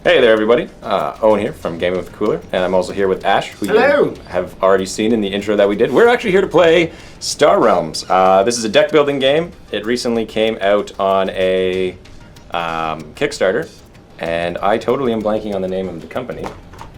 Hey there, everybody. Owen here from Gaming with the Cooler, and I'm also here with Ash, who Hello. you have already seen in the intro that we did. We're actually here to play Star Realms. This is a deck building game. It recently came out on a Kickstarter, and I totally am blanking on the name of the company.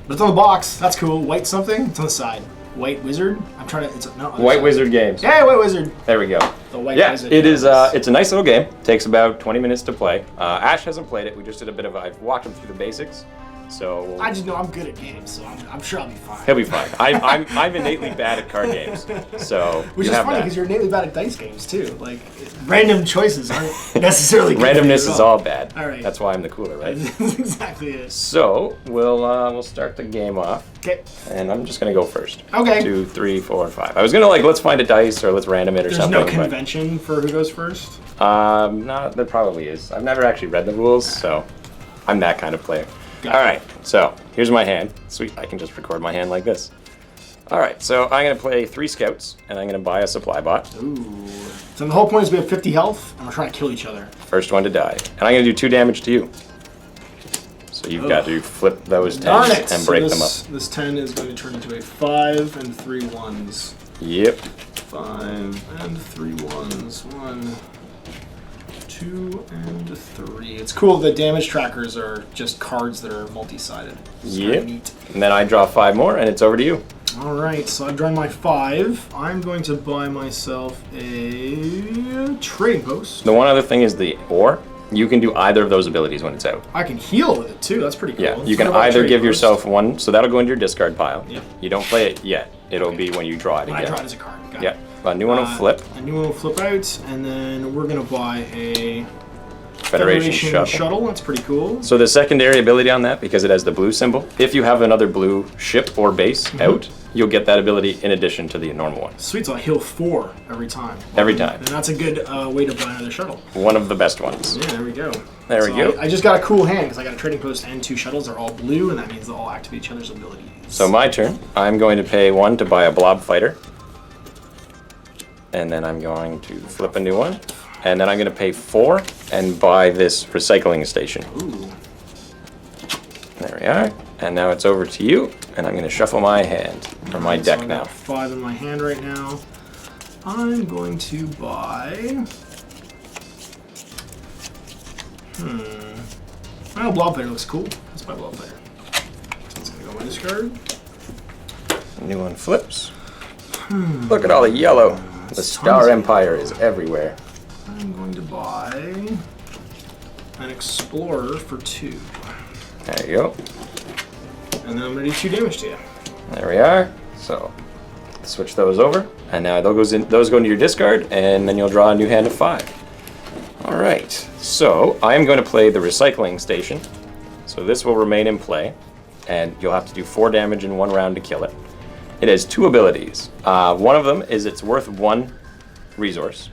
But it's on the box. That's cool. White something? It's on the side. White Wizard? I'm trying to. It's no. White Wizard Games. Yeah, White Wizard. There we go. The White Yeah, Wizard. it is. It's a nice little game. Takes about 20 minutes to play. Ash hasn't played it. We just did a bit of. I've walked him through the basics. So I just know I'm good at games, so I'm sure I'll be fine. he'll be fine. I'm innately bad at card games, so Which you is have funny that. because you're innately bad at dice games too. Like random choices aren't necessarily good. Randomness is all bad. All right. That's why I'm the cooler, right? That's exactly it. So we'll start the game off, Okay. and I'm just gonna go first. Okay. 2, 3, 4, 5. I was gonna let's find a dice or let's random it or There's something. no convention for who goes first. No, there probably is. I've never actually read the rules, so I'm that kind of player. Got All it. right. So here's my hand. Sweet. I can just record my hand like this. All right. So I'm gonna play 3 scouts, and I'm gonna buy a supply bot. Ooh. So the whole point is we have 50 health, and we're trying to kill each other. First one to die, and I'm gonna do 2 damage to you. So you've got to flip those 10s and break them up. This 10 is going to turn into a 5 and 3 1s. Yep. 5 and 3 1s. 1, 2, and 3. It's cool. The damage trackers are just cards that are multi-sided. It's very Yep. neat. And then I draw 5 more, and it's over to you. All right, so I've drawn my 5. I'm going to buy myself a trading post. The one other thing is the ore. You can do either of those abilities when it's out. I can heal with it too. That's pretty cool. Yeah, you So can what about either trading give post? yourself one, so that'll go into your discard pile. Yep. You don't play it yet. It'll be when you draw it When I again. draw it as a card. Got Yeah, it. a new one will flip. A new one will flip out, and then we're gonna buy a Federation shuttle. shuttle. That's pretty cool. So the secondary ability on that, because it has the blue symbol, if you have another blue ship or base out, you'll get that ability in addition to the normal one. Sweet, so I heal 4 every time. Every time. And that's a good way to buy another shuttle. One of the best ones. Yeah, there we go. There we go. I just got a cool hand because I got a trading post and 2 shuttles. They're all blue, and that means they'll all activate each other's abilities. So my turn. I'm going to pay 1 to buy a blob fighter. And then I'm going to flip a new one. And then I'm going to pay 4 and buy this recycling station. Ooh. There we are. And now it's over to you. And I'm going to shuffle my hand, or my So deck I've now. got 5 in my hand right now. I'm going to buy. Well, blob fighter looks cool. Let's buy blob fighter. So it's gonna go in my discard. New one flips. Look at all the yellow. The Tons Star of Empire is everywhere. I'm going to buy an explorer for 2, There you go. and then I'm gonna do 2 damage to you. There we are. So switch those over, and now those go into your discard, and then you'll draw a new hand of 5. All right. So I am going to play the recycling station. So this will remain in play, and you'll have to do 4 damage in 1 round to kill it. It has 2 abilities. One of them is it's worth 1 resource.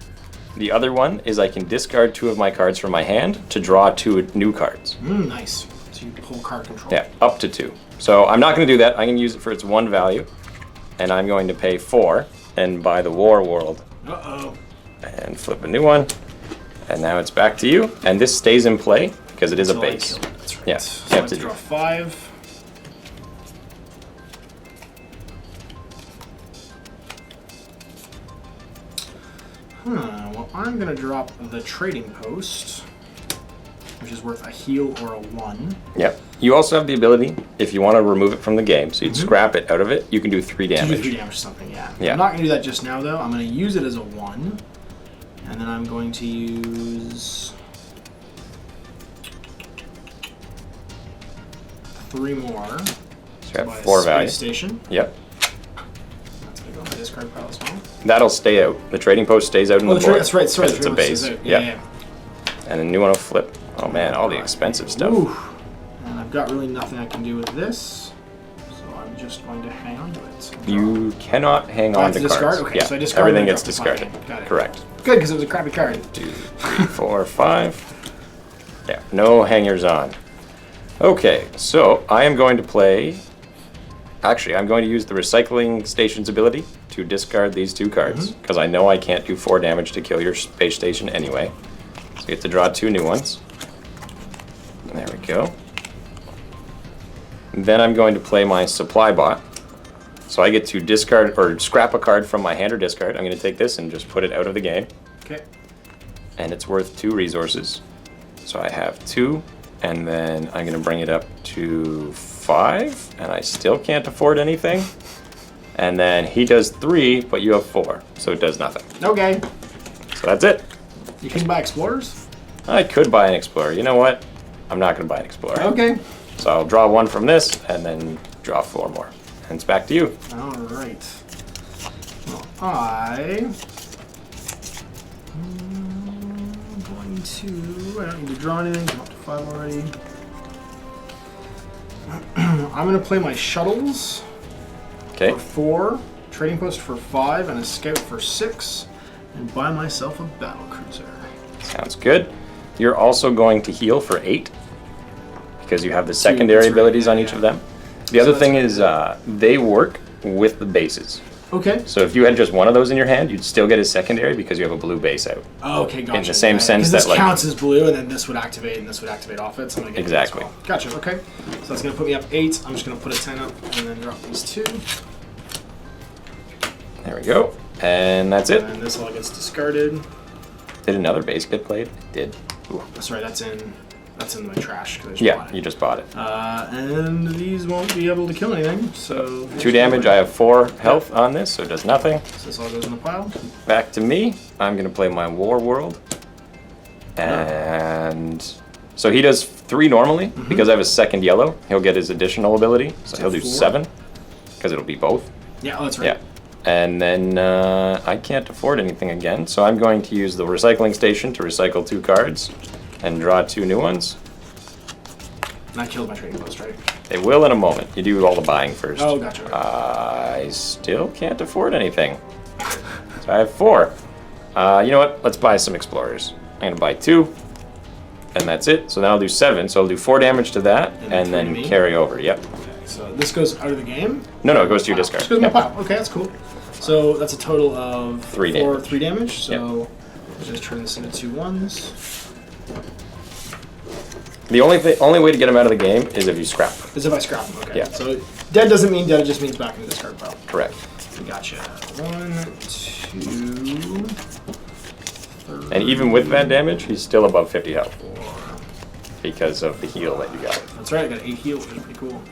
The other one is I can discard 2 of my cards from my hand to draw 2 new cards. Nice. So you pull card control. Yeah, up to 2. So I'm not going to do that. I'm going to use it for its 1 value, and I'm going to pay 4 and buy the War World Uh-oh. and flip a new one. And now it's back to you, and this stays in play because it is a Until I base. kill it. That's right. Yeah, So you I have have to to do draw 5. Well, I'm gonna drop the trading post, which is worth a heal or a 1. Yep. You also have the ability, if you want to remove it from the game, so you'd scrap it out of it, you can do 3 To do damage. 3 damage or something, yeah. Yeah. I'm not gonna do that just now though. I'm gonna use it as a 1. And then I'm going to use 3 more. So you to buy have a 4 space value. station. Yep. That's gonna go in my discard pile as well. That'll stay out. The trading post stays out in the board. That's right. Sorry, because the it's a trading base. post is out. Yep. And a new one will flip. Oh man, all the expensive stuff. Ooh. And I've got really nothing I can do with this, so I'm just going to hang on to it. You cannot hang I on have to to discard? cards. Okay, Yeah, so I discard everything and I gets drop the discarded. five. Got it. Correct. Good, because it was a crappy card. 2, 3, 4, 5. Yeah, no hangers on. Okay, so I am going to play. Actually, I'm going to use the recycling station's ability to discard these 2 cards because I know I can't do 4 damage to kill your space station anyway. So you get to draw 2 new ones. There we go. Then I'm going to play my supply bot. So I get to discard or scrap a card from my hand or discard. I'm going to take this and just put it out of the game. Okay. And it's worth 2 resources. So I have 2, and then I'm going to bring it up to 5, and I still can't afford anything. And then he does 3, but you have 4, so it does nothing. Okay. So that's it. You can buy explorers? I could buy an explorer. You know what? I'm not going to buy an explorer. Okay. So I'll draw 1 from this, and then draw 4 more. And it's back to you. All right. Well, I'm going to. I don't need to draw anything. I'm up to 5 already. I'm going to play my shuttles Okay. for 4, trading post for 5, and a scout for 6, and buy myself a battle cruiser. Sounds good. You're also going to heal for 8 because you have the secondary that's right, abilities on yeah, each yeah. of them. The So other that's thing good. is they work with the bases. Okay. So if you had just one of those in your hand, you'd still get a secondary because you have a blue base out. Oh, okay, gotcha. In the same sense 'cause that, this like- counts as blue, and then this would activate, and this would activate off it. So I'm gonna get Exactly. It as well. Gotcha. Okay. So that's gonna put me up 8. I'm just gonna put a 10 up, and then drop these 2. There we go. And that's it. And this all gets discarded. Did another base get played? It did. Ooh. Sorry, that's in my trash. 'Cause I just Yeah, bought it. you just bought it. And these won't be able to kill anything. So 2 damage. I have 4 health on this, so it does nothing. So this all goes in the pile. Back to me. I'm going to play my War World. And so he does 3 normally. Because I have a second yellow, he'll get his additional ability. So he'll do 4? 7. Because it'll be both. Yeah, oh, that's right. Yeah. And then I can't afford anything again. So I'm going to use the recycling station to recycle 2 cards. And draw 2 new ones. And I killed my trading post, right? They will in a moment. You do all the buying first. Oh, gotcha. I still can't afford anything. So I have 4. You know what? Let's buy some explorers. I'm going to buy 2. And that's it. So now I'll do 7. So I'll do 4 damage to that. And three to then me? carry over. Yep. Okay, so this goes out of the game. No, it goes to your Just discard. goes in my Yep. pile. Okay, that's cool. So that's a total of 3 damage. 3 damage. So let's just turn this into 2 1s. The only way to get him out of the game is if you scrap them. As if I scrap them. Okay. Yeah. So dead doesn't mean dead. It just means back in the discard pile. Correct. Gotcha. 1, 2, 3, And even with that damage, he's still above 50 health 4. because of the heal that you got. That's right. I got 8 heal, which is pretty cool.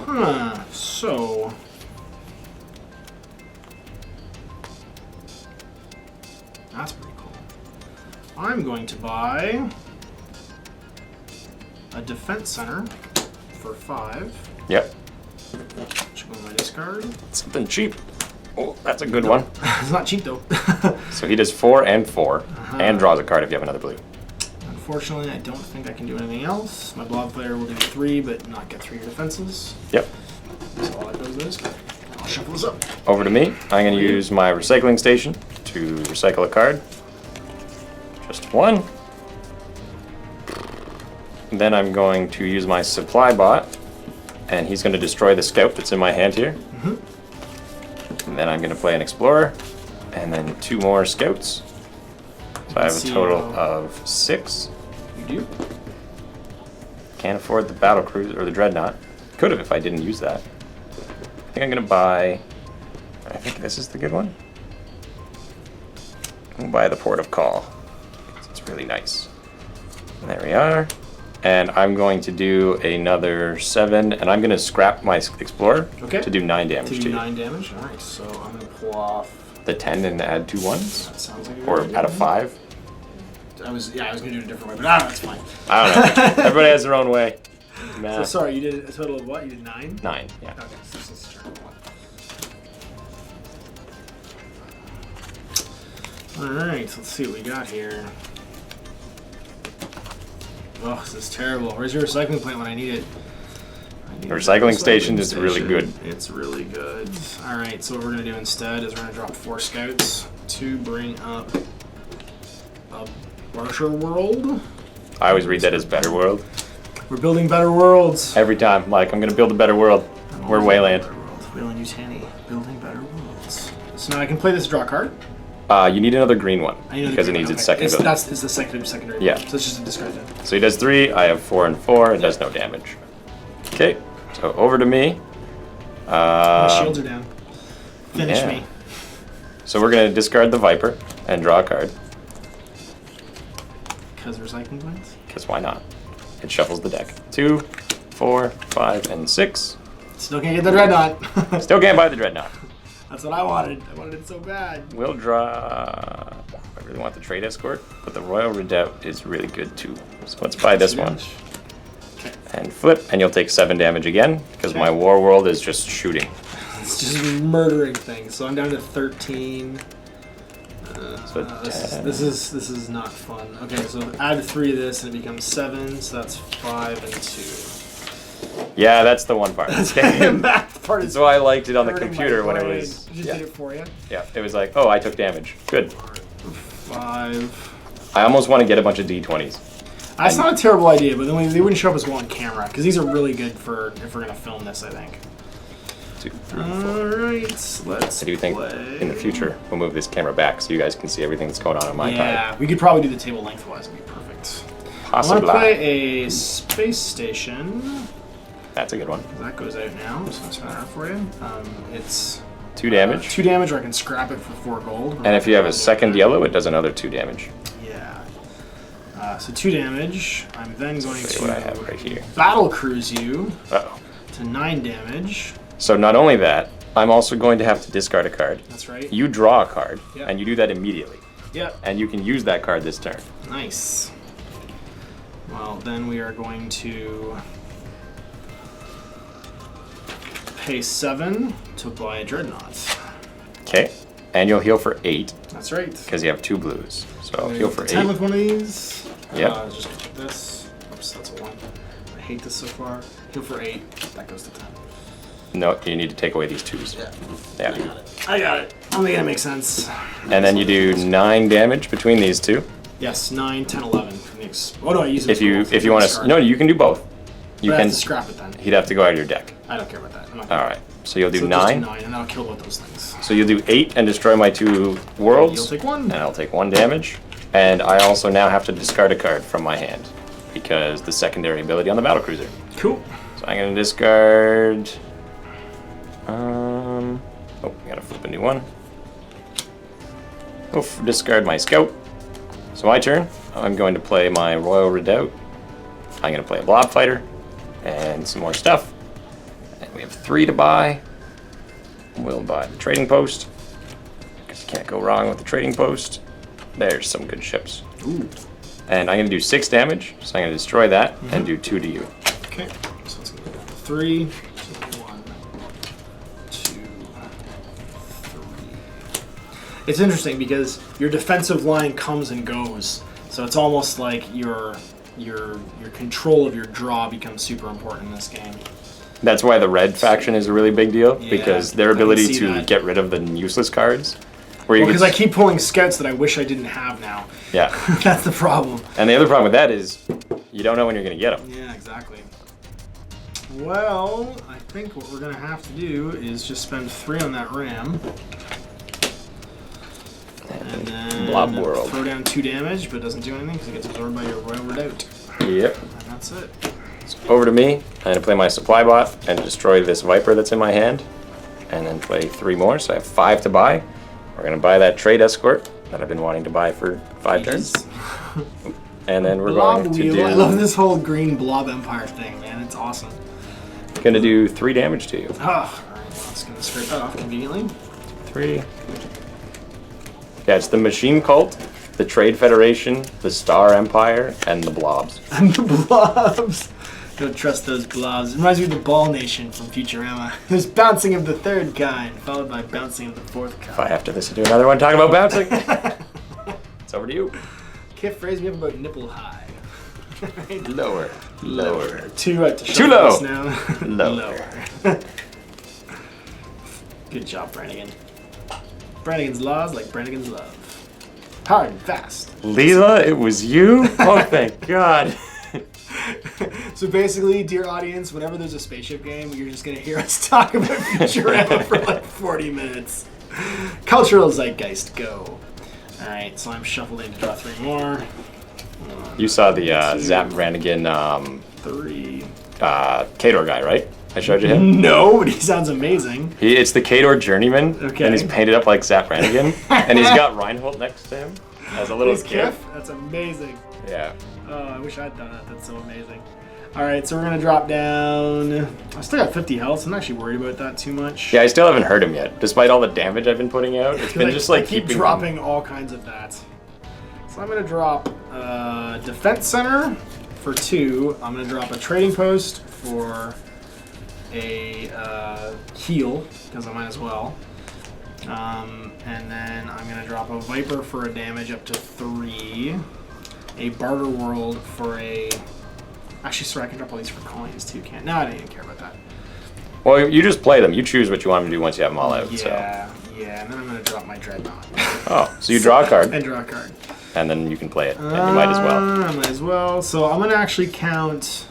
Huh. So. That's pretty cool. I'm going to buy a defense center for 5. Yep. Which go in my discard. Something cheap. Oh, that's a good one. It's not cheap though. So he does 4 and 4, and draws a card if you have another blue. Unfortunately, I don't think I can do anything else. My blob player will do 3, but not get 3 defenses. Yep. So all that goes in the discard. I'll shuffle this up. Over to me. I'm going to use my recycling station to recycle a card. Just 1. Then I'm going to use my supply bot, and he's going to destroy the scout that's in my hand here. And then I'm going to play an explorer, and then 2 more scouts. So I have a see total how- of 6. You do? Can't afford the battle cruiser or the dreadnought. Could have if I didn't use that. I think I'm going to buy. I think this is the good one. I'll buy the Port of Call. It's really nice. And there we are. And I'm going to do another 7, and I'm going to scrap my explorer Okay. to do 9 To damage to do you. 9 damage. Alright, so I'm going to pull off. The 10 and add 2 1s, That sounds like a or good idea. add a 5. I was going to do it a different way, but that's fine. I don't know. Everybody has their own way. Nah. So sorry, you did a total of what? You did 9? 9. Yeah. Okay, so this is turn 1. Alright, let's see what we got here. Oh, this is terrible. Where's your recycling plant when I need it? The recycling station is really good. It's really good. Alright, so what we're going to do instead is we're going to drop 4 scouts to bring up a Barsher World. I always read that as Better World. We're building better worlds. Every time, like, I'm going to build a better world. We're Wayland. Wayland Yutani, building better worlds. So now I can play this draw card. You need another green one I need because it the needs green its one. second Okay. ability. It's the secondary. Yeah. So it's just a discard then. So he does 3, I have 4 and 4, it does no damage. Okay, so over to me. My shields are down. Finish yeah. me. So we're going to discard the Viper and draw a card. Because recycling points? Because why not? It shuffles the deck. 2, 4, 5, and 6. Still can't get the Dreadnought. Still can't buy the Dreadnought. That's what I wanted. I wanted it so bad. We'll draw... I really want the Trade Escort, but the Royal Redoubt is really good too. So let's buy this one. Okay. And flip, and you'll take 7 damage again, because my War World is just shooting. It's just murdering things. So I'm down to 13. So This is not fun. Okay, so add 3 to this and it becomes 7, so that's 5 and 2. Yeah, that's the one part. The math part is So I liked it on the hurting my computer when it brain. was... Just did it for you. Yeah, it was like, oh, I took damage. Good. 5. I almost want to get a bunch of D20s. That's not a terrible idea, but then they wouldn't show up as well on camera, because these are really good for if we're going to film this, I think. 2, 3, 4. Alright, let's I do think play. in the future we'll move this camera back so you guys can see everything that's going on my Yeah, we could probably do the table lengthwise. It'd be perfect. Possibly. I want to play a space station. That's a good one. That goes out now, so let's find that out for you. It's 2 damage. 2 damage, or I can scrap it for 4 gold. And if you have a second yellow, it does another 2 damage. Yeah. So 2 damage. I'm then going See to what I have right here. battle cruise you Uh-oh. to 9 damage. So not only that, I'm also going to have to discard a card. That's right. You draw a card, Yep. and you do that immediately. Yep. And you can use that card this turn. Nice. Well, then we are going to pay 7 to buy a Dreadnought. Okay. And you'll heal for 8, That's right. because you have 2 blues. So heal for 10 8. with one of these. Yep. Just take this. Oops, that's a 1. I hate this so far. Heal for 8. That goes to 10. No, you need to take away these 2s. Yeah. Yeah. I got it. I think that makes sense. And then you do 9 damage between these 2. Yes, 9, 10, 11. Oh no, I use it. If you want to... No, you can do both. You I can have to scrap it then. He'd have to go out of your deck. I don't care about that. I'm not All right. So you'll do so just 9. do 9, and I'll kill both those things. So you'll do 8 and destroy my 2 worlds. You'll take 1. And I'll take 1 damage. And I also now have to discard a card from my hand because the secondary ability on the battlecruiser. Cool. So I'm going to discard... Oh, I gotta flip a new one. Oof, discard my scout. So my turn. I'm going to play my Royal Redoubt. I'm going to play a Blob Fighter and some more stuff. And we have 3 to buy. We'll buy the Trading Post because you can't go wrong with the Trading Post. There's some good ships. Ooh. And I'm going to do 6 damage, so I'm going to destroy that and do 2 to you. Okay. So let's go 3. 1, 2, 3. It's interesting because your defensive line comes and goes, so it's almost like your control of your draw becomes super important in this game. That's why the red faction is a really big deal, Yeah, because their I can ability see to that. get rid of the useless cards. Where you Because can I keep pulling scouts that I wish I didn't have now. Yeah. That's the problem. And the other problem with that is you don't know when you're going to get them. Yeah, exactly. Well, I think what we're going to have to do is just spend 3 on that ram. And then Blob World. throw down 2 damage, but it doesn't do anything because it gets absorbed by your Royal Redoubt. Yep. And that's it. So over to me. I'm going to play my supply bot and destroy this Viper that's in my hand. And then play 3 more, so I have 5 to buy. We're going to buy that Trade Escort that I've been wanting to buy for 5 turns. And then we're Blob going to wheel. do... I love this whole green blob empire thing, man. It's awesome. Going to do 3 damage to you. Oh, alright. Well, it's going to scrape that off conveniently. 3. Yeah, it's the Machine Cult, the Trade Federation, the Star Empire, and the Blobs. And the blobs. Don't trust those blobs. It reminds me of the Ball Nation from Futurama. There's bouncing of the 3rd kind, followed by bouncing of the 4th kind. If I have to listen to another one talking about bouncing, it's over to you. Kip phrased me up about nipple high. Lower. Lower. Too right to Too low. now. Lower. Good job, Brannigan. Brannigan's laws like Brannigan's love. Hard and fast. Leela, it was you? Oh, thank God. So basically, dear audience, whenever there's a spaceship game, you're just going to hear us talk about Futurama for like 40 minutes. Cultural zeitgeist, go. Alright, so I'm shuffling to draw 3 more. You saw the Zap Brannigan 3. Kador guy, right? I showed you him. No, but he sounds amazing. It's the Kador journeyman, Okay. and he's painted up like Zap Brannigan, and he's got Reinhold next to him as a little He's kid. Kiff? That's amazing. Yeah. Oh, I wish I'd done that. That's so amazing. All right, so we're gonna drop down. I still got 50 health, so I'm not actually worried about that too much. Yeah, I still haven't hurt him yet, despite all the damage I've been putting out. It's been just like I keep keeping dropping all kinds of that. So I'm gonna drop defense center for 2. I'm gonna drop a trading post for a heal because I might as well. And then I'm gonna drop a Viper for a damage up to 3. A Barter World for a. Actually, sorry, I can drop all these for coins too. Can't. No, I don't even care about that. Well, you just play them. You choose what you want them to do once you have them all out. Yeah, yeah. And then I'm gonna drop my Dreadnought. Oh, so you draw a card, And draw a card. and then you can play it, and you might as well. I might as well. So I'm gonna actually count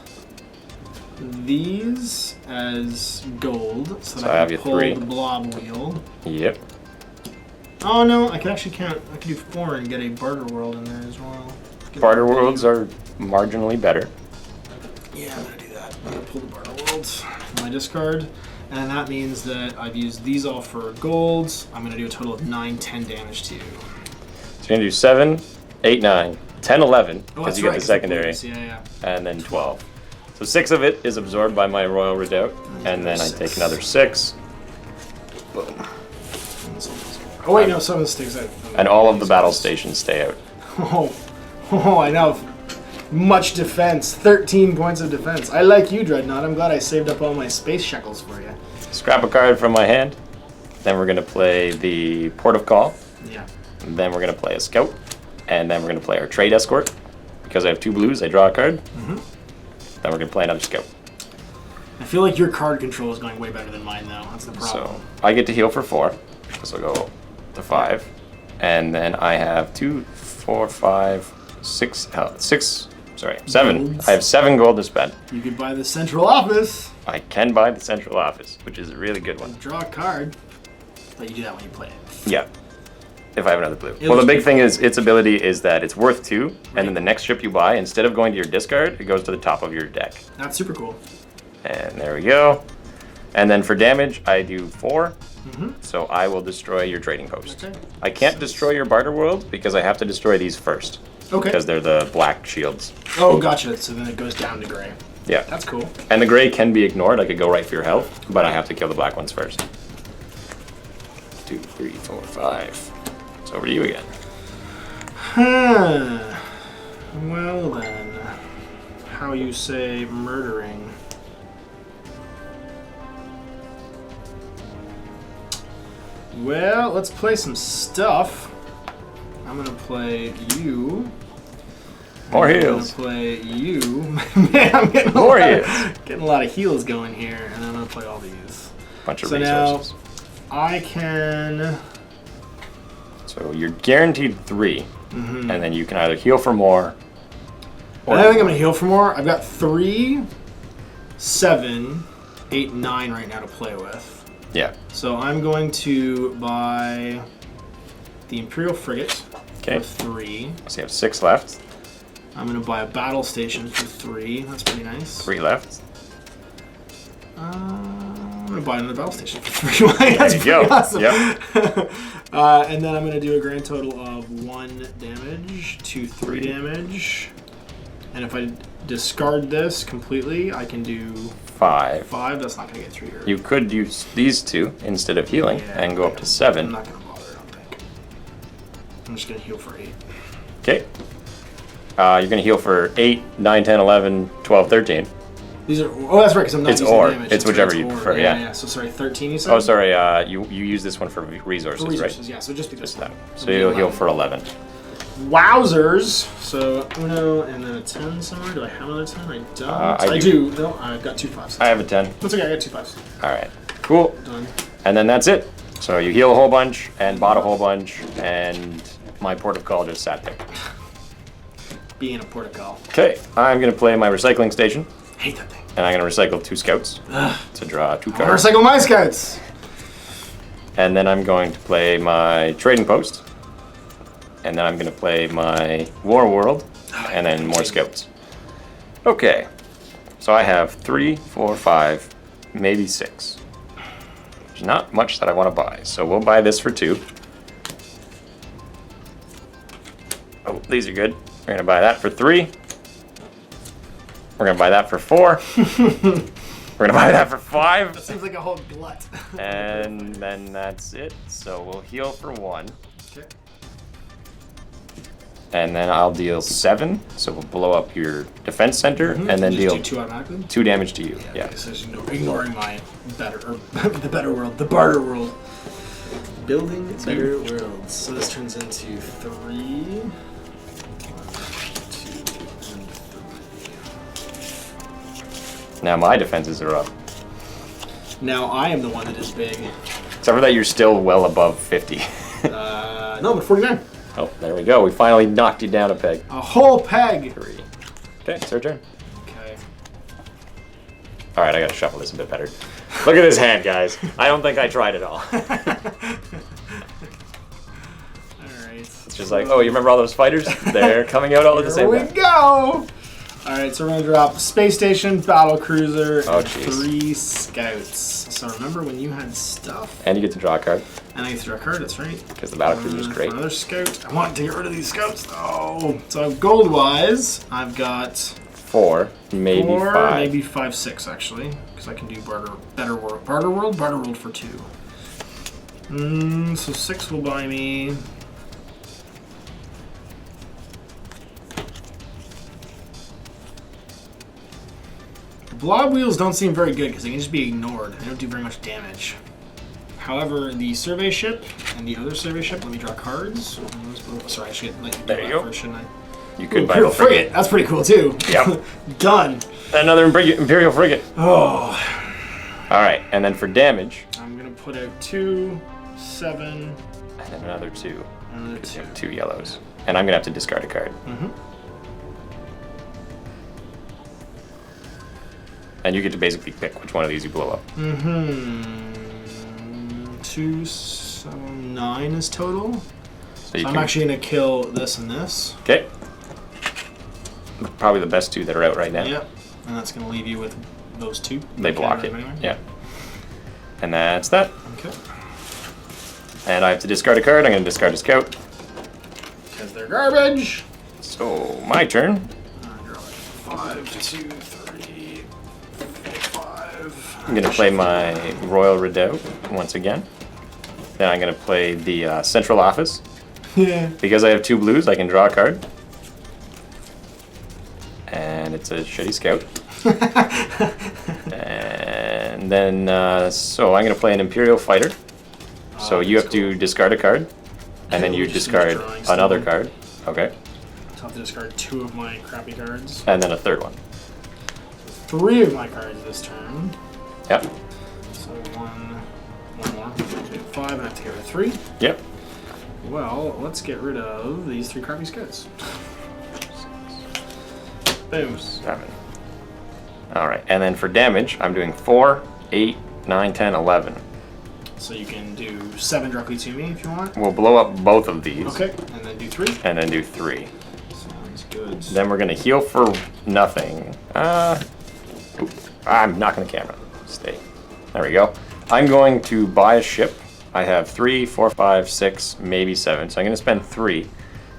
these as gold, so So that I I have can you pull 3. the blob wheel. Yep. Oh no, I can actually count. I can do 4 and get a barter world in there as well. Barter worlds are marginally better. Yeah, I'm gonna do that. I'm gonna pull the barter worlds from my discard, and that means that I've used these all for golds. I'm gonna do a total of 9, 10 damage to you. So you're gonna do 7, 8, 9, 10, 11 Oh, because you get the secondary, Yeah. and then 12. So 6 of it is absorbed by my Royal Redoubt, and then I take another 6. Boom. Oh wait, no, some of the sticks out. And all of the battle stations stay out. Oh, I know. Much defense. 13 points of defense. I like you, Dreadnought. I'm glad I saved up all my space shekels for you. Scrap a card from my hand. Then we're gonna play the Port of Call. Yeah. And then we're gonna play a Scout. And then we're gonna play our Trade Escort. Because I have 2 blues, I draw a card. Mm-hmm. Then we're gonna play another Scout. I feel like your card control is going way better than mine, though. That's the problem. So I get to heal for 4. So I'll go to 5. And then I have 2, 4, 5, 6 health. 7. Golds. I have 7 gold to spend. You could buy the central office. I can buy the central office, which is a really good one. Draw a card. But you do that when you play it. Yeah. If I have another blue. It'll Well, the just big be thing is its ability is that it's worth 2, Right. and then the next ship you buy, instead of going to your discard, it goes to the top of your deck. That's super cool. And there we go. And then for damage, I do 4. Mm-hmm. So I will destroy your trading post. Okay. I can't destroy your barter world because I have to destroy these first. Okay. Because they're the black shields. Oh, gotcha. So then it goes down to gray. Yeah. That's cool. And the gray can be ignored. I could go right for your health, but I have to kill the black ones first. 2, 3, 4, 5. It's over to you again. Huh. Well then, how you say murdering? Well, let's play some stuff. I'm gonna play you. More I'm heals. gonna play you. Man, I'm getting More a lot, heals. getting a lot of heals going here, and I'm gonna play all these. Bunch of So now- resources. I can. So you're guaranteed 3, Mhm. and then you can either heal for more. I think I'm gonna heal for more. I've got 3, 7, 8, 9 right now to play with. Yeah. So I'm going to buy the Imperial Frigate Okay. for 3. So you have 6 left. I'm going to buy a battle station for 3. That's pretty nice. 3 left. I'm going to buy another battle station for 3. That's you pretty go. awesome. Yep. And then I'm going to do a grand total of 1 damage to 3 damage. And if I discard this completely, I can do 5. 5. That's not going to get through here. You could use these 2 instead of healing Yeah, and go up to I'm 7. not going to bother, I don't think. I'm just going to heal for 8. Okay. You're going to heal for 8, 9, 10, 11, 12, 13. These are. Oh, that's right, because I'm not It's using or. damage. It's That's right, whichever you or. prefer, yeah. So sorry, 13 you said? Oh, sorry. You use this one for resources, For resources, right? yeah. So just be this one. So you'll heal for 11. Wowzers! So Uno and then a 10 somewhere. Do I have another 10? I don't. I do. No, I've got 2 5s. I have a 10. That's okay. I got 2 5s. All right. Cool. Done. And then that's it. So you heal a whole bunch and bought a whole bunch, and my port of call just sat there. Being a portico. Okay. I'm going to play my recycling station, Hate that thing. and I'm going to recycle 2 scouts to draw 2 cards. Motorcycle My Scouts. And then I'm going to play my trading post. And then I'm going to play my war world. And then more scouts. Okay. So I have 3, 4, 5, maybe 6. There's not much that I want to buy, so we'll buy this for 2. Oh, these are good. We're gonna buy that for 3. We're gonna buy that for 4. We're gonna buy that for 5. That seems like a whole glut. And then that's it. So we'll heal for 1. Okay. And then I'll deal 7. So we'll blow up your defense center and then Just deal do 2 automatically? 2 damage to you. Yeah. Okay, so just ignoring my the better world, the barter world. Building better worlds. So this turns into 3. 1, 2, and 3. Now my defenses are up. Now I am the one that is big. Except for that you're still well above 50. No, I'm at 49. Oh, there we go. We finally knocked you down a peg. A whole peg. 3. Okay, it's your turn. Okay. All right, I gotta shuffle this a bit better. Look at this hand, guys. I don't think I tried at all. Alright. It's just like, oh, you remember all those fighters? They're coming out all at the same Here time. we go! Alright, so we're gonna drop Space Station, Battle Cruiser, Oh, and jeez. 3 Scouts. So remember when you had stuff? And you get to draw a card, And I get to draw a card, that's right. because the battle cruiser is For great. another Scout. I want to get rid of these Scouts though. So gold-wise, I've got 4, maybe 4, 5. maybe 5, 6 actually. Because I can do Barter World for 2. So 6 will buy me. Blob wheels don't seem very good because they can just be ignored. They don't do very much damage. However, the survey ship and the other survey ship, let me draw cards. Sorry, I should let you do There you that go. first, shouldn't I? You could buy Imperial the frigate. frigate. That's pretty cool too. Yep. Done. Another Imperial frigate. Oh, All right, and then for damage, I'm gonna put out 2, 7, and then another 2. another Because 2. you have 2 yellows. And I'm gonna have to discard a card. And you get to basically pick which one of these you blow up. 2, 7, 9 is total. So you I'm can, actually gonna kill this and this. okay. Probably the best 2 that are out right now. Yep. And that's gonna leave you with those 2. They block it. Anyway. Yeah. And that's that. Okay. And I have to discard a card. I'm going to discard a scout. Because they're garbage. So my turn. I draw 5, 2, 3, 5. I'm going to play my Royal Redoubt once again. Then I'm going to play the Central Office. Yeah. Because I have 2 blues, I can draw a card. And it's a shitty scout. And then, so I'm going to play an Imperial Fighter. So you have to discard a card. And then you Just discard drawing another still. card. Okay. So I have to discard 2 of my crappy cards. And then a third one. 3 of my cards this turn. Yep. So one more. 5, and I have to get rid of 3. Yep. Well, let's get rid of these 3 crappy scouts. Boom. 7. Alright, and then for damage, I'm doing 4, 8, 9, 10, 11. So you can do 7 directly to me if you want. We'll blow up both of these. Okay, and then do 3. And then do 3. Sounds good. Then we're going to heal for nothing. I'm knocking the camera. Stay. There we go. I'm going to buy a ship. I have 3, 4, 5, 6, maybe 7. So I'm going to spend 3.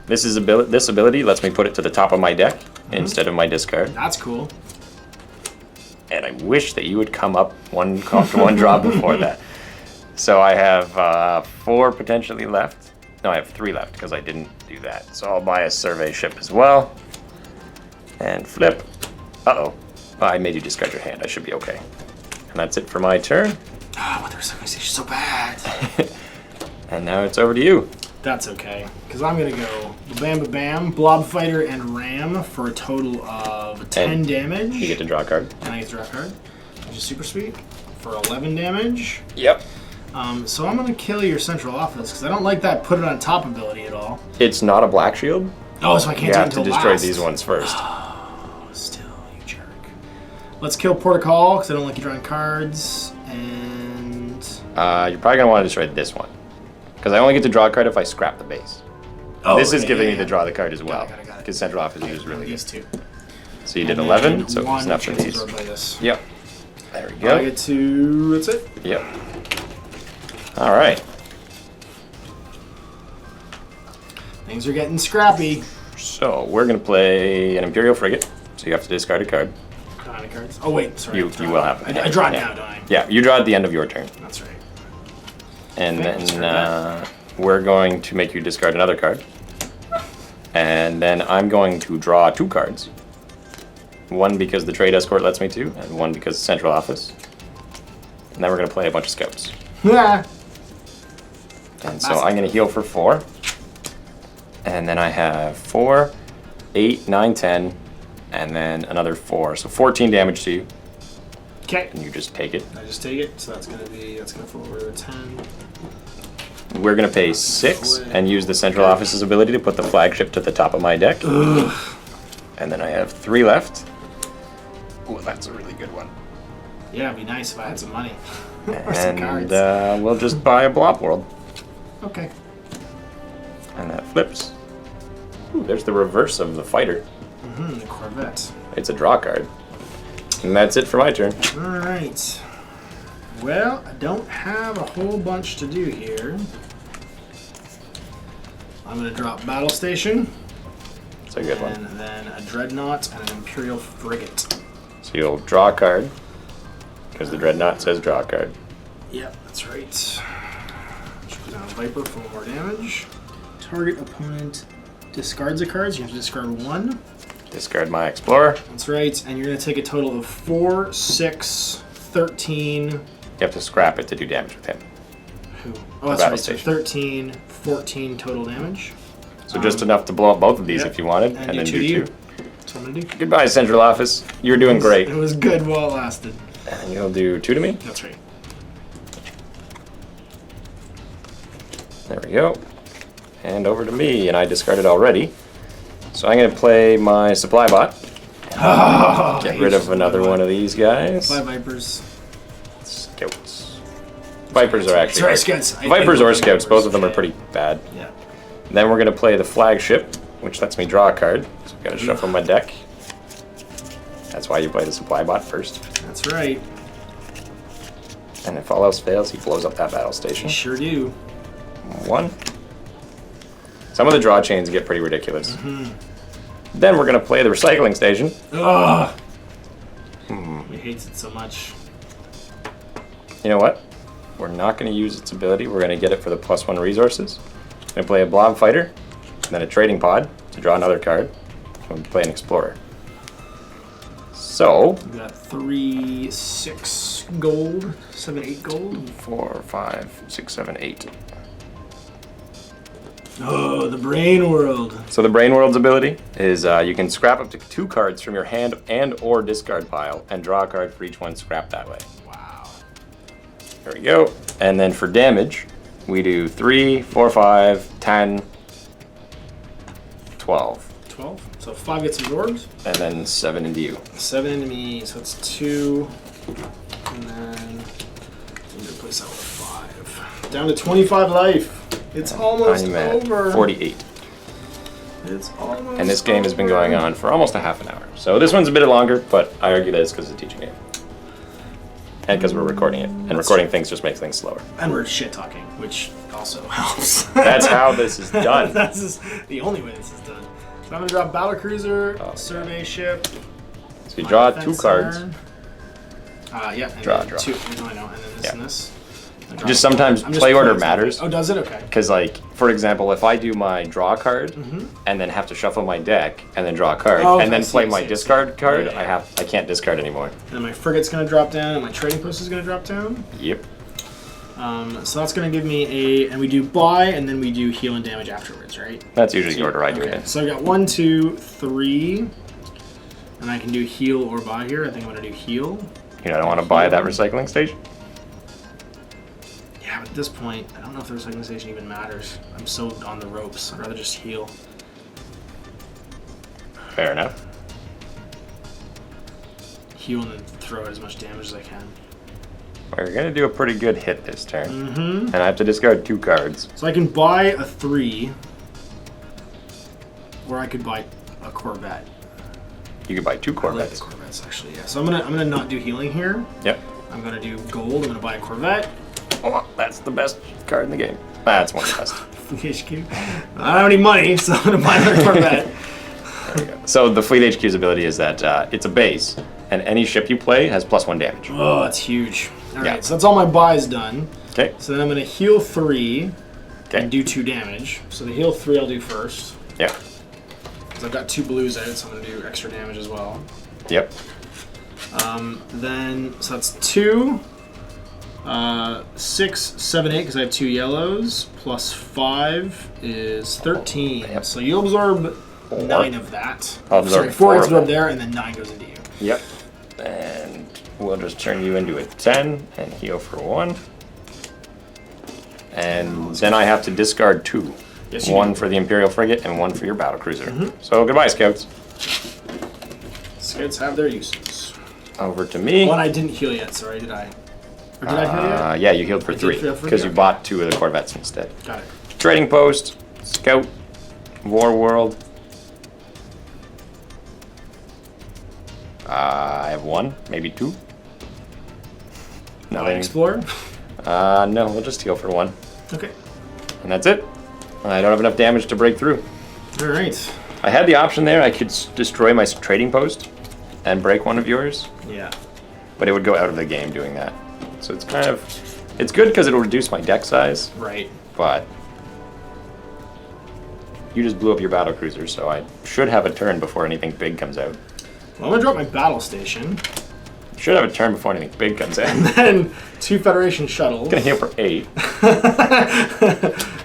This ability lets me put it to the top of my deck instead of my discard. That's cool. And I wish that you would come up one draw before that. So I have 4 potentially left. No, I have 3 left because I didn't do that. So I'll buy a survey ship as well. And flip. Uh-oh. I made you discard your hand. I should be okay. And that's it for my turn. Ah, but there's something so bad. And now it's over to you. That's okay, because I'm going to go bam bam, blob fighter and ram for a total of 10 And damage. You get to draw a card. And I get to draw a card, which is super sweet, for 11 damage. Yep. So I'm going to kill your central office, because I don't like that put it on top ability at all. It's not a black shield. Oh, so I can't You do it have to until destroy last. these ones first. Still, you jerk. Let's kill Protocol, because I don't like you drawing cards, and... You're probably going to want to destroy this one. Because I only get to draw a card if I scrap the base. Oh, This is okay, giving yeah, me yeah. to draw the card as well. Got it. Because Central Office is really good. These 2. So you did And 11, then so one it's enough for chance these. absorbed by this. Yep. There we I go. get to. That's it. Yep. All right. Things are getting scrappy. So we're gonna play an Imperial Frigate. So you have to discard a card. Kind of cards. Oh wait, sorry. You will have. I draw it yeah. now, don't I? Yeah, you draw at the end of your turn, That's right. and Okay, let's then try that. we're going to make you discard another card, and then I'm going to draw 2 cards. One because the trade escort lets me to, and one because central office. And then we're gonna play a bunch of scouts. Yeah. And so I'm going to heal for 4. And then I have 4, 8, 9, 10, and then another 4. So 14 damage to you. Okay. And you just take it. I just take it. So that's gonna fall over to 10. We're going to pay 6 and use the central office's ability to put the flagship to the top of my deck. Ugh. And then I have 3 left. Oh, that's a really good one. Yeah, it'd be nice if I had some money. Or some And cards. we'll just buy a Blob World. Okay. And that flips. Ooh, there's the reverse of the fighter. The Corvette. It's a draw card. And that's it for my turn. Alright. Well, I don't have a whole bunch to do here. I'm going to drop Battle Station. It's a good one. And then a Dreadnought and an Imperial Frigate. So you'll draw a card. Because the Dreadnought says draw a card. Yep, that's right. Just put down a Viper for more damage. Target opponent discards a card, so you have to discard 1. Discard my Explorer. That's right, and you're going to take a total of 4, 6, 13. You have to scrap it to do damage with him. Who? Oh, that's Battle right, so Station. 13, 14 total damage. So just enough to blow up both of these Yep. if you wanted, And and then do do 2 2. That's what I'm going to do. Goodbye, Central Office. You're doing great. It was good while it lasted. And you'll do 2 to me. That's right. There we go. And over to me, and I discarded already. So I'm going to play my Supply Bot. Get rid of another one of these guys. 5 Vipers. Scouts. Vipers are actually... Sorry, Scouts. Vipers I or love Scouts, both of them are Yeah. pretty bad. Yeah. Then we're going to play the Flagship, which lets me draw a card. So I've got to shuffle my deck. That's why you play the Supply Bot first. That's right. And if all else fails, he blows up that battle You station. sure do. 1. Some of the draw chains get pretty ridiculous. Mm-hmm. Then we're going to play the Recycling Station. Ugh. He hates it so much. You know what? We're not going to use its ability. We're going to get it for the +1 resources. I'm going to play a Blob Fighter, and then a Trading Pod to draw another card. I'm going to play an Explorer. So, We got 3, 6 gold, 7, 8 gold. 4, 5, 6, 7, 8. Oh, the brain world. So the Brain World's ability is you can scrap up to 2 cards from your hand and or discard pile and draw a card for each one scrapped that way. Wow. There we go. And then for damage, we do 3, 4, 5, 10, 12. 12. So 5 gets absorbed. And then 7 into you. 7 into me, so it's 2. And then I'm gonna replace that with 5. Down to 25 life. It's almost I'm at over. 48. It's almost And this game has been over. going on for almost a half an hour. So this one's a bit longer, but I argue that it's because it's a teaching game. And because we're recording it. And recording things just makes things slower. And we're shit talking, which also helps. That's how this is done. That's just the only way this is done. So I'm gonna drop battle cruiser, Oh, survey ship. So you my draw defense 2 cards. center. Yeah. And Draw, then draw. 2. No, I know. And then this Yeah. and this. And drop Just one. sometimes I'm just play order playing something. matters. Oh, does it? Okay. Because, like, for example, if I do my draw card Mm-hmm. and then have to shuffle my deck and then draw a card Oh, okay, and then I see, play I my see, I see. discard card, Yeah, yeah. I can't discard anymore. And then my frigate's gonna drop down, and my trading post is gonna drop down. Yep. So that's gonna give me a, and we do buy, and then we do heal and damage afterwards, right? That's usually the order I do it Okay. in. So I got 1, 2, 3, and I can do heal or buy here. I think I'm gonna do heal. You know, I don't want to buy that recycling station. Yeah, but at this point, I don't know if the recycling station even matters. I'm so on the ropes. I'd rather just heal. Fair enough. Heal and then throw as much damage as I can. We're going to do a pretty good hit this turn. Mm-hmm. And I have to discard 2 cards. So I can buy a 3, or I could buy a Corvette. You could buy 2 I like Corvettes. the Corvettes actually. Yeah. So I'm gonna not do healing here. Yep. I'm gonna do gold. I'm gonna buy a Corvette. Oh, that's the best card in the game. That's one of the best. HQ. I don't have any money, so I'm gonna buy another Corvette. There we go. So the Fleet HQ's ability is that it's a base, and any ship you play has +1 damage. Oh, that's huge. All right, Yeah. so that's all my buys done. Okay. So then I'm gonna heal 3 Okay. and do 2 damage. So the heal 3 I'll do first. Yeah. Because I've got 2 blues out, so I'm gonna do extra damage as well. Yep. Then, so that's 2, 6, 7, 8, because I have 2 yellows, plus 5 is 13. Yep. So you absorb 4. 9 of that. I'll absorb 4 4 gets of absorbed that. there, and then 9 goes into you. Yep. And we'll just turn you into a 10 and heal for 1. And then I have to discard 2. Yes, you 1 do. for the Imperial Frigate and 1 for your battle cruiser. So goodbye, Scouts. Scouts have their uses. Over to me. One I didn't heal yet, sorry, did I? Or did I heal yet? Yeah, you healed for I did 3 heal for because you three, bought 2 of the Corvettes instead. Got it. Trading Post, Scout, War World. I have 1, maybe 2. Nothing. Explorer? No, we'll just heal for 1. Okay. And that's it. I don't have enough damage to break through. Alright. I had the option there, I could destroy my trading post and break one of yours, Yeah. but it would go out of the game doing that. So it's kind of, it's good because it'll reduce my deck size, Right. but you just blew up your battle cruiser, so I should have a turn before anything big comes out. Well, I'm gonna drop my battle station. Should have a turn before anything big comes out. Then 2 Federation shuttles. Gonna heal for 8.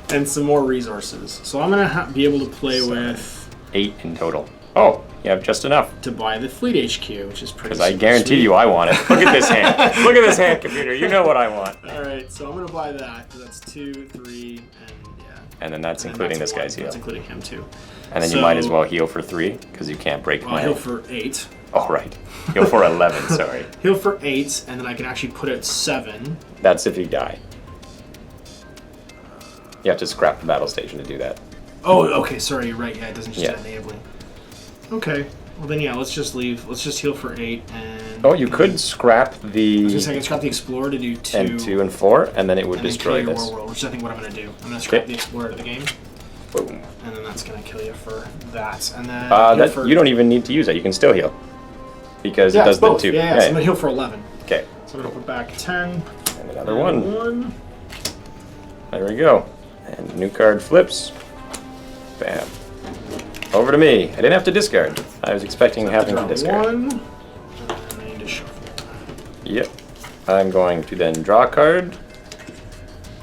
And some more resources. So I'm gonna be able to play with 8 in total. Oh, you have just enough. to buy the Fleet HQ, which is pretty. Because I super guarantee sweet. you I want it. Look at this hand. Look at this hand, computer. You know what I want. All right, so I'm gonna buy that. So that's 2, 3, and yeah. And then that's And including that's this guy's one. heal. That's including him too. And then you might as well heal for 3, because you can't break Well, my... heal for 8. Oh, right. Heal for 11, sorry. Heal for 8, and then I can actually put out 7. That's if you die. You have to scrap the battle station to do that. Oh, okay. Sorry, you're right. Yeah, it doesn't just Yeah. do that natively. Okay. Well then, yeah. Let's just leave. Let's just heal for 8 and. Oh, you could scrap I was the... gonna say I can scrap the Explorer to do 2. and 2 and 4, and then it would and then destroy kill your this. War World, which is I think what I'm gonna do. I'm gonna scrap Okay. the Explorer out of the game, Boom. and then that's gonna kill you for that. And then heal That, for, you don't even need to use that. You can still heal. Because Yeah, it does it's both. the 2. Yeah. So I'm gonna heal for 11. Okay. So I'm gonna put back 10. And another and 1. 1. There we go. And new card flips. Bam. Over to me. I didn't have to discard. I was expecting having to Draw discard. 1. And I need to shuffle. Yep. I'm going to then draw a card.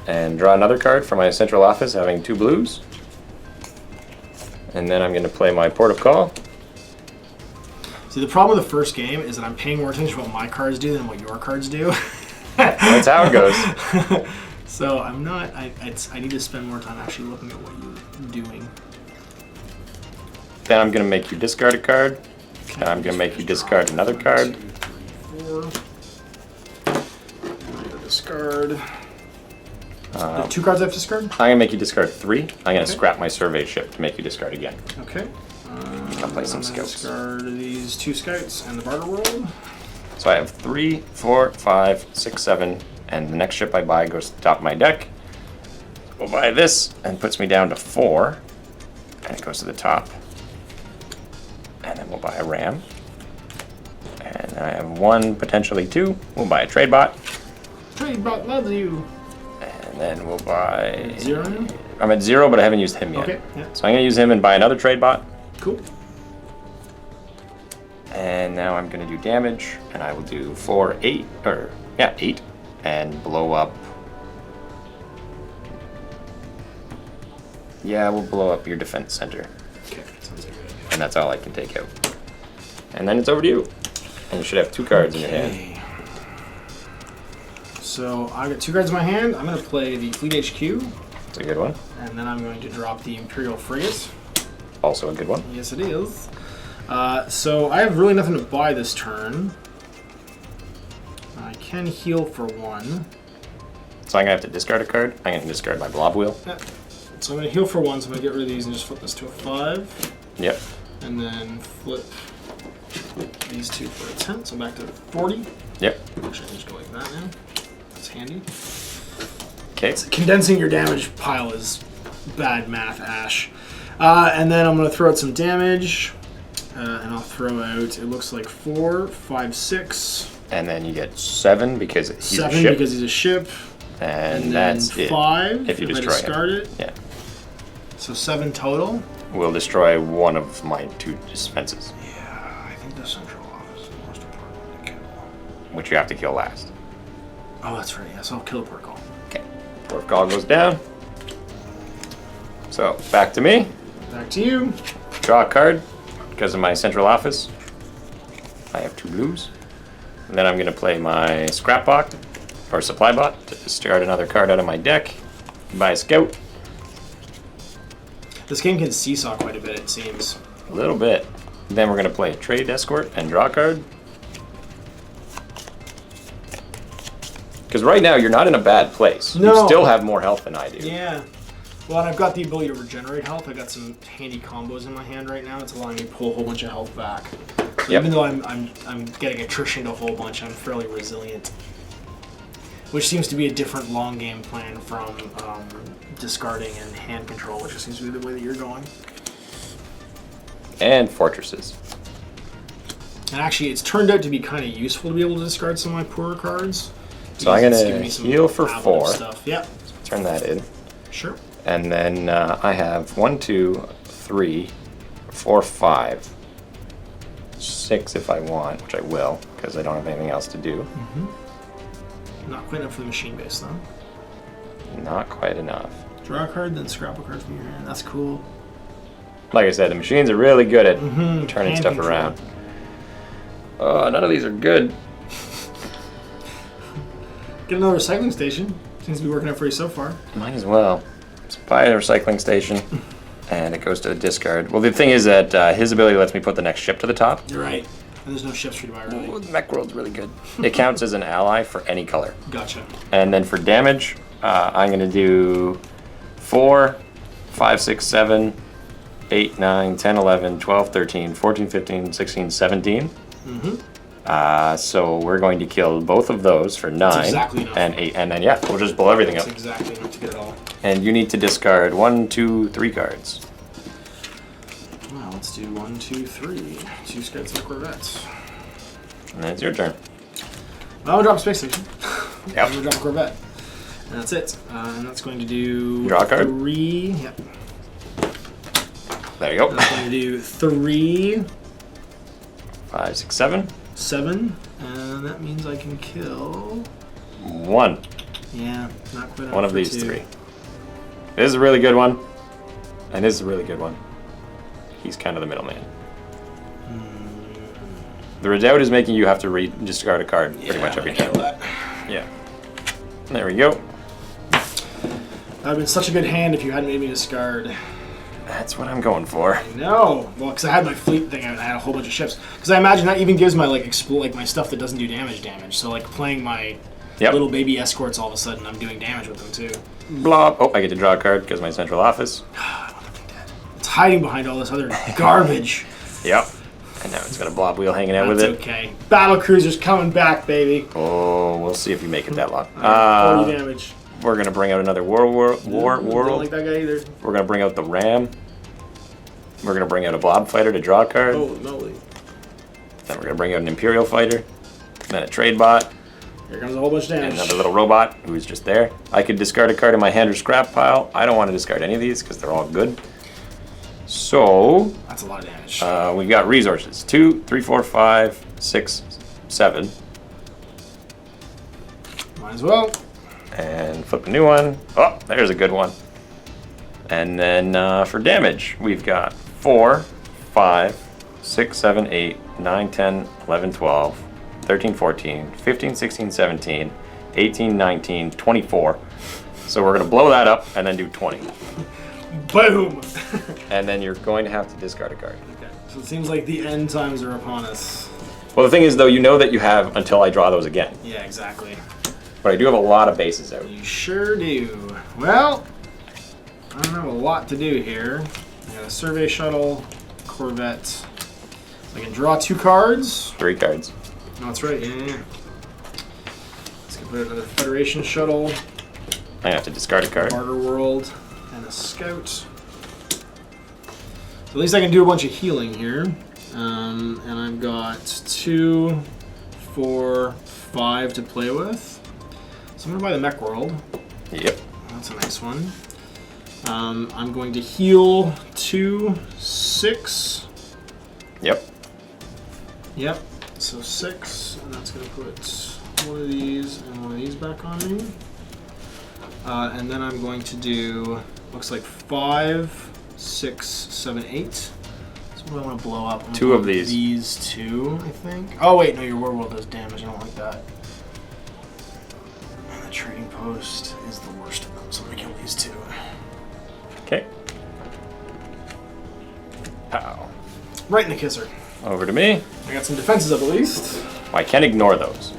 And draw another card for my central office, having 2 blues. And then I'm going to play my Port of Call. See, the problem with the first game is that I'm paying more attention to what my cards do than what your cards do. That's how it goes. So I'm not. I need to spend more time actually looking at what you're doing. Then I'm going to make you discard a card. And I'm going to make you discard another card. 1, 2, 3, 4. I'm gonna discard. The 2 cards I have to discard. I'm going to make you discard 3. I'm going to Okay. scrap my survey ship to make you discard again. Okay. I'll play some I'm gonna scouts. discard these 2 scouts and the barter world. So I have 3, 4, 5, 6, 7, and the next ship I buy goes to the top of my deck. We'll buy this, and puts me down to 4, and it goes to the top. And then we'll buy a ram. And then I have 1, potentially 2. We'll buy a trade bot, Trade bot loves you. and then we'll buy... 0 now? I'm at 0, but I haven't used him yet. Okay. Yeah. So I'm going to use him and buy another trade bot. Cool. And now I'm going to do damage, and I will do 4, 8, or, yeah, 8, and blow up. Yeah, we'll blow up your defense center, Okay. Sounds like a good idea. and that's all I can take out. And then it's over to you. And you should have 2 cards in your hand. Okay. So I got 2 cards in my hand. I'm going to play the Fleet HQ, It's a good one. and then I'm going to drop the Imperial Frigate. Also a good one. Yes, it is. So I have really nothing to buy this turn. I can heal for 1. So I'm going to have to discard a card. I'm going to discard my blob wheel. Yeah. So I'm going to heal for 1, so I'm going to get rid of these and just flip this to a 5. Yep. And then flip these two for a 10, so back to 40. Yep. Actually, I can just go like that now. That's handy. Okay. Condensing your damage pile is bad math, Ash. And then I'm going to throw out some damage. And I'll throw out, it looks like 4, 5, 6. And then you get 7 because he's a 7 ship. because he's a ship. And then that's 5 if you I destroy discard it. Yeah. So 7 total. We'll destroy one of my 2 dispenses, Yeah, I think the central office is the most important to kill. which you have to kill last. Oh, that's right. Yeah, so I'll kill a Porkall. Okay. Fourth call goes down. So, back to me. Back to you. Draw a card because of my central office. I have 2 blues. And then I'm going to play my scrap bot, or supply bot, to discard another card out of my deck. Buy a scout. This game can seesaw quite a bit, it seems. A little bit. Then we're going to play a trade escort and draw a card. Because right now you're not in a bad place. No. You still have more health than I do. Yeah. Well, and I've got the ability to regenerate health. I got some handy combos in my hand right now. It's allowing me to pull a whole bunch of health back. So Yep. even though I'm getting attrition a whole bunch, I'm fairly resilient. Which seems to be a different long game plan from discarding and hand control, which seems to be the way that you're going. And fortresses. And actually, it's turned out to be kind of useful to be able to discard some of my poorer cards. So I'm because it's going giving to me some heal for ablative 4. Stuff. Yep. Turn that in. Sure. And then I have 1, 2, 3, 4, 5, 6 if I want, which I will, because I don't have anything else to do. Not quite enough for the machine base, though. Not quite enough. Draw a card, then scrap a card from your hand. That's cool. Like I said, the machines are really good at turning Hand stuff control. around. Oh, none of these are good. Get another recycling station. Seems to be working out for you so far. Might as well. So buy a recycling station, and it goes to the discard. Well, the thing is that his ability lets me put the next ship to the top. You're right. And there's no ships for you to buy, really. Ooh, the mech world's really good. It counts as an ally for any color. Gotcha. And then for damage, I'm going to do 4, 5, 6, 7, 8, 9, 10, 11, 12, 13, 14, 15, 16, 17. So we're going to kill both of those for 9 exactly enough. and 8. And then, yeah, we'll just blow everything That's up. exactly enough to get it all. And you need to discard 1, 2, 3 cards. Well, let's do 1, 2, 3. 2 scouts and a Corvette. And then it's your turn. Well, I'll drop a space station. Yep. I'm going to drop a Corvette. And that's it. And that's going to do... Draw a card? 3... Yep. There you go. That's going to do 3... 5, 6, 7. 7. And that means I can kill... 1. Yeah, not quite One enough of for these 2. 3. This is a really good one. And this is a really good one. He's kind of the middleman. The redoubt is making you have to discard a card pretty much every kill time. that. Yeah. There we go. That would have been such a good hand if you hadn't made me discard. That's what I'm going for. No, well, because I had my fleet thing, I had a whole bunch of ships. Because I imagine that even gives my my stuff that doesn't do damage. So like playing my little baby escorts, all of a sudden I'm doing damage with them too. Blob. Oh, I get to draw a card because my central office. It's hiding behind all this other garbage. Yep. And now it's got a blob wheel hanging out That's with it. okay. Battle cruiser's coming back, baby. Oh, we'll see if you make it that long. 40 damage. We're gonna bring out another world. Don't like that guy either. We're gonna bring out the ram. We're gonna bring out a blob fighter to draw a card. Holy moly. Then we're gonna bring out an imperial fighter. Then a trade bot. Here comes a whole bunch of And damage. another little robot who's just there. I could discard a card in my hand or scrap pile. I don't want to discard any of these because they're all good. So That's a lot of damage. we've got resources: 2, 3, 4, 5, 6, 7, Might as well. and flip a new one. Oh, there's a good one. And then for damage, we've got 4, 5, 6, 7, 8, 9, 10, 11, 12, 13, 14, 15, 16, 17, 18, 19, 24. So we're going to blow that up and then do 20. Boom! And then you're going to have to discard a card. Okay, so it seems like the end times are upon us. Well, the thing is, though, you know that you have until I draw those again. Yeah, exactly. But I do have a lot of bases out. You sure do. Well, I don't have a lot to do here. I got a survey shuttle, Corvette. I can draw 2 cards. 3 cards. No, that's right. Yeah. Let's put another Federation shuttle. I have to discard a card. Barter World, and a Scout. So at least I can do a bunch of healing here. And I've got 2, 4, 5 to play with. So I'm going to buy the Mech World. Yep. That's a nice one. I'm going to heal 2, 6. Yep. Yep. So 6, and that's going to put one of these and one of these back on me. And then I'm going to do, looks like 5, 6, 7, 8. So what do I want to blow up? 2 of these. These 2, I think. Oh wait, no, your War World does damage. I don't like that. And the Trading Post is the worst of them, so I'm going to kill these 2. Okay. Pow. Right in the kisser. Over to me. I got some defenses up at least. I can ignore those.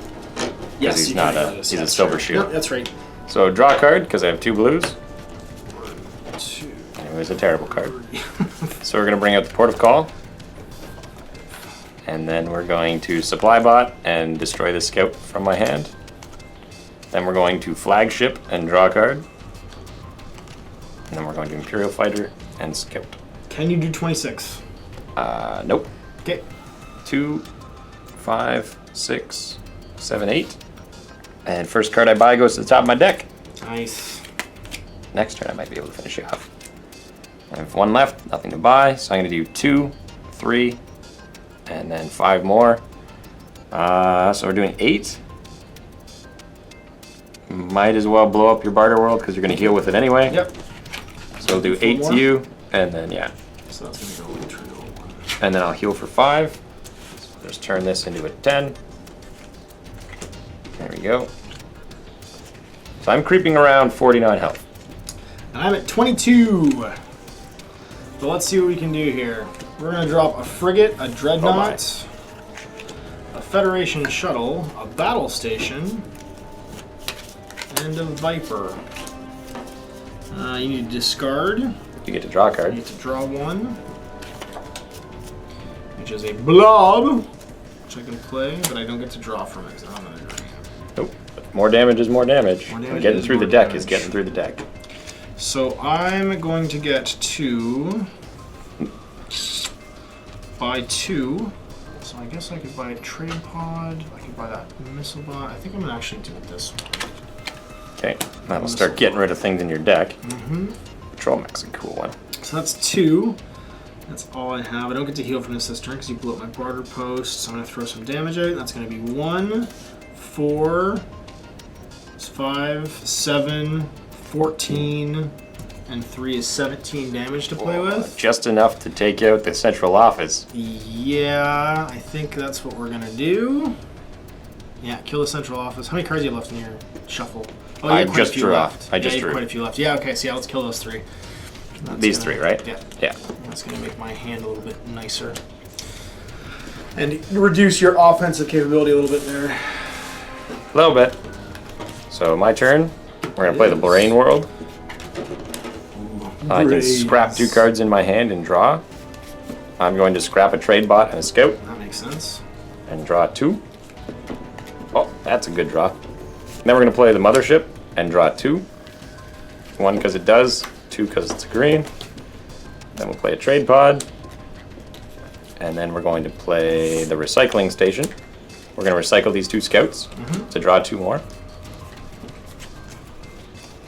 Yes, he's you not can a notice. he's a That's silver right. shield. Yep, that's right. So draw a card because I have 2 blues. 1, 2, It was a terrible card. 3. So we're gonna bring out the Port of Call. And then we're going to Supply Bot and destroy the Scout from my hand. Then we're going to Flagship and draw a card. And then we're going to Imperial Fighter and Scout. Can you do 26? Nope. Okay. 2, 5, 6, 7, 8. And first card I buy goes to the top of my deck. Nice. Next turn I might be able to finish it off. I have 1 left, nothing to buy, so I'm going to do 2, 3, and then 5 more. So we're doing 8. Might as well blow up your Barter World because you're going to heal with it anyway. Yep. So we'll do 8 more. to you, and then yeah. So that's going to go into 1. And then I'll heal for 5. So just turn this into a 10. There we go. So I'm creeping around 49 health. And I'm at 22. So let's see what we can do here. We're going to drop a frigate, a dreadnought, a Federation shuttle, a battle station, and a Viper. You need to discard. You get to draw a You card. need to draw 1, which is a blob, which I can play, but I don't get to draw from it because I don't know the hand. Nope. More damage is more damage. More damage And getting is through the more deck damage. is getting through the deck. So I'm going to get to buy 2. So I guess I could buy a trade pod. I could buy that missile bot. I think I'm gonna actually do it this one. Okay, that'll start getting rid of things in your deck. Mm-hmm. Patrol mech's a cool one. So that's 2. That's all I have. I don't get to heal from this turn because you blew up my barter post. So I'm gonna throw some damage out. That's gonna be 1, 4, 5, 7, 14, and 3 is 17 damage to play with. Just enough to take out the central office. Yeah, I think that's what we're gonna do. Yeah, kill the central office. How many cards do you have left in your shuffle? Oh, you I have quite a just few drew left. off. I just you have drew. quite a few left. Yeah, okay, so yeah, let's kill those 3. That's These gonna- 3, right? Yeah. Yeah. That's gonna make my hand a little bit nicer. And reduce your offensive capability a little bit there. A little bit. So my turn. We're gonna play the Lorraine World. I can scrap 2 cards in my hand and draw. I'm going to scrap a trade bot and a scout That makes sense. and draw 2. Oh, that's a good draw. Then we're going to play the Mothership and draw 2. 1 because it does, 2 because it's green. Then we'll play a trade pod. And then we're going to play the Recycling Station. We're going to recycle these 2 scouts to draw 2 more.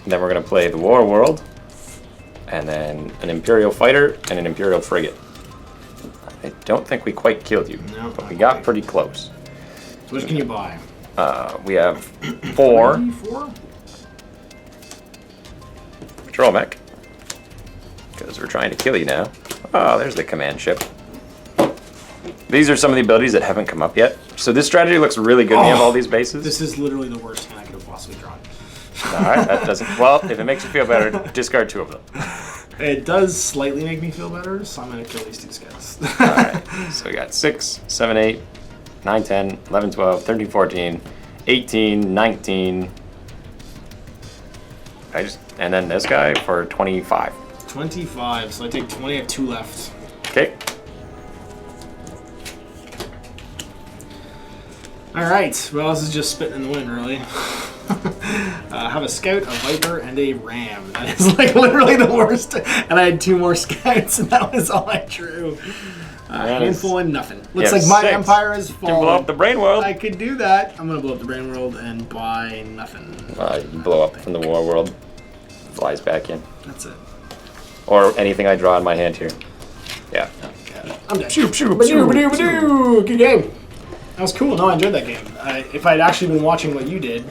And then we're going to play the War World. And then an Imperial Fighter and an Imperial Frigate. I don't think we quite killed you, No, but we not got quite. pretty close. So which can you buy? We have 4 4? patrol mech, because we're trying to kill you now. Oh, there's the command ship. These are some of the abilities that haven't come up yet. So this strategy looks really good when you have all these bases. This is literally the worst hand I could have possibly drawn. Alright, that doesn't... Well, if it makes you feel better, discard 2 of them. It does slightly make me feel better, so I'm going to kill these 2 scouts. Alright, so we got 6, 7, 8, 9, 10, 11, 12, 13, 14, 18, 19... And then this guy for 25. 25, so I take 20, I have 2 left. Okay. All right. Well, this is just spitting in the wind, really. Have a scout, a viper, and a ram. That is like literally the worst. And I had 2 more scouts, and that was all I drew. A handful and nothing. Looks like my 6. empire is falling. You can blow up the brain world. I could do that. I'm gonna blow up the brain world and buy nothing. You blow up from the war world. Flies back in. That's it. Or anything I draw in my hand here. Yeah. I'm dead. Shoot, shoot, Badoo. Good game. That was cool. No, I enjoyed that game. If I'd actually been watching what you did,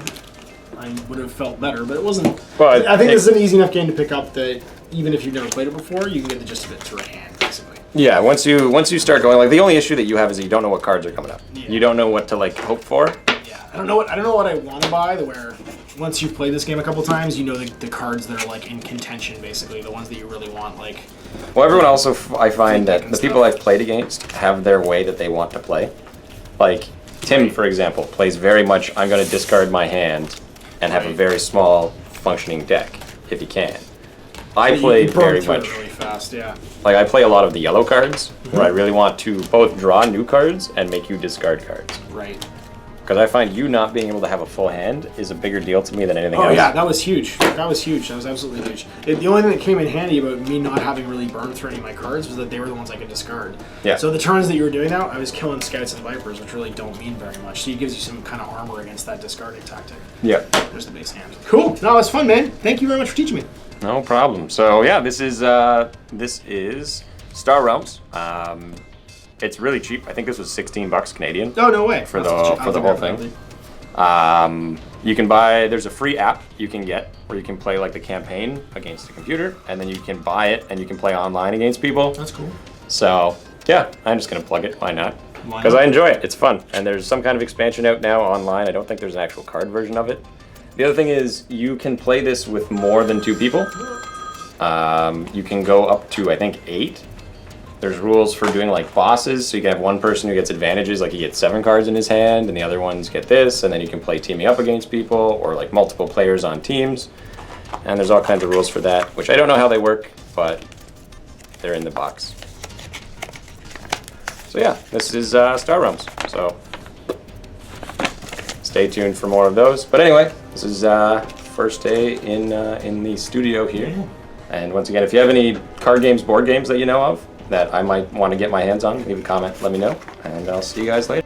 I would have felt better. But it wasn't. But I think this is an easy enough game to pick up that even if you've never played it before, you can get the gist of it through a hand, basically. Yeah, once you start going, like the only issue that you have is that you don't know what cards are coming up. Yeah. You don't know what to like hope for. Yeah, I don't know what I want to buy. Where once you've played this game a couple times, you know the cards that are like in contention, basically the ones that you really want. Like, Well, everyone also, I find that the stuff. people I've played against have their way that they want to play. Like, Tim, for example, plays very much, I'm going to discard my hand and have a very small functioning deck, if he can. I play you burn very through it much, really fast. Yeah. like I play a lot of the yellow cards, where I really want to both draw new cards and make you discard cards. Right. Because I find you not being able to have a full hand is a bigger deal to me than anything Oh else. yeah, that was huge. That was huge. That was absolutely huge. The only thing that came in handy about me not having really burned through any of my cards was that they were the ones I could discard. Yeah. So the turns that you were doing now, I was killing scouts and vipers, which really don't mean very much. So it gives you some kind of armor against that discarding tactic. Yeah. There's the base hand. Cool. No, it was fun, man. Thank you very much for teaching me. No problem. So yeah, this is Star Realms. It's really cheap. I think this was $16 Canadian. Oh no way. For That's the whole thing. You can buy. There's a free app you can get where you can play like the campaign against the computer, and then you can buy it and you can play online against people. That's cool. So yeah, I'm just gonna plug it. Why not? Why Because not? I enjoy it. It's fun, and there's some kind of expansion out now online. I don't think there's an actual card version of it. The other thing is you can play this with more than 2 people. You can go up to I think 8. There's rules for doing like bosses, so you can have one person who gets advantages, like he gets 7 cards in his hand, and the other ones get this, and then you can play teaming up against people, or like multiple players on teams. And there's all kinds of rules for that, which I don't know how they work, but they're in the box. So yeah, this is Star Realms. So stay tuned for more of those. But anyway, this is first day in the studio here. Yeah. And once again, if you have any card games, board games that you know of, that I might want to get my hands on, leave a comment, let me know, and I'll see you guys later.